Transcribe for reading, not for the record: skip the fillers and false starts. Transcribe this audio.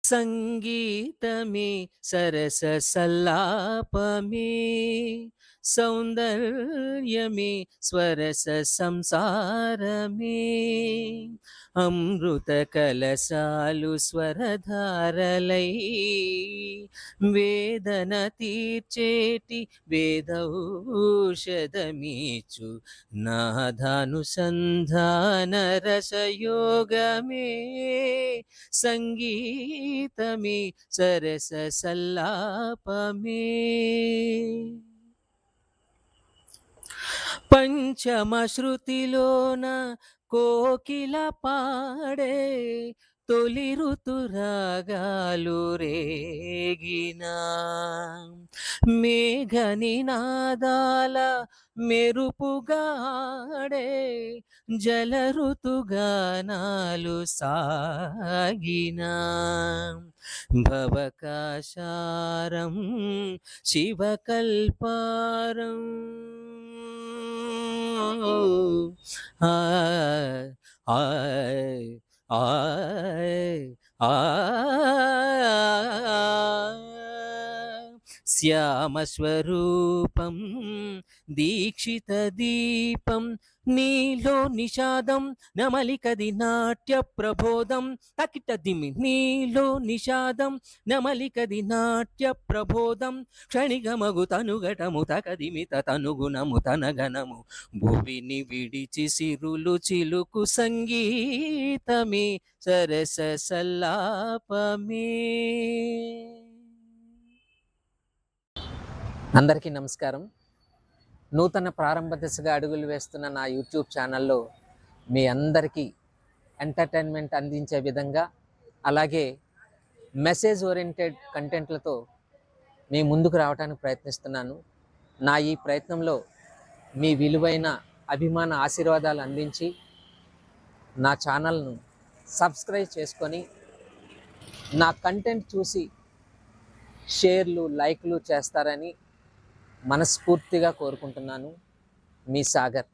సంగీతమే సరస సల్లాపమే సౌందర్యమే స్వరస సంసారమే అమృత కలశాలు స్వరధారలై వేదన తీర్చేటి వేదౌషధమీచు నాదానుసంధాన రసయోగమే సంగీతమే సరస సల్లాపమే పంచమ శృతిలోన కోకిల పాడే తొలి ఋతురాగాలు రేగిన మేఘ నినాదాల మెరుపుగాడే జల ఋతుగానాలు సాగిన భవకాశారం శివకల్పారం ఆయ్ ఆయ్ ఆయ్ శ్యామస్వరూపం దీక్షిత దీపం నీలో నిషాదం నమలికది నాట్య ప్రబోధం తకిటదిమి నీలో నిషాదం నమలికది నాట్య ప్రబోధం క్షణిగమగు తనుగటము తకదిమిత తనుగుణము తనగణము భువిని విడిచి సిరులు చిలుకు సంగీతమే సరస సల్లాపమే. అందరికీ నమస్కారం. నూతన ప్రారంభ దిశగా అడుగులు వేస్తున్న నా యూట్యూబ్ ఛానల్లో మీ అందరికీ ఎంటర్టైన్మెంట్ అందించే విధంగా, అలాగే మెసేజ్ ఓరియంటెడ్ కంటెంట్లతో మీ ముందుకు రావడానికి ప్రయత్నిస్తున్నాను. నా ఈ ప్రయత్నంలో మీ విలువైన అభిమాన ఆశీర్వాదాలు అందించి నా ఛానల్ను సబ్స్క్రైబ్ చేసుకొని నా కంటెంట్ చూసి షేర్లు లైక్లు చేస్తారని మనస్ఫూర్తిగా కోరుకుంటున్నాను. మీ సాగర్.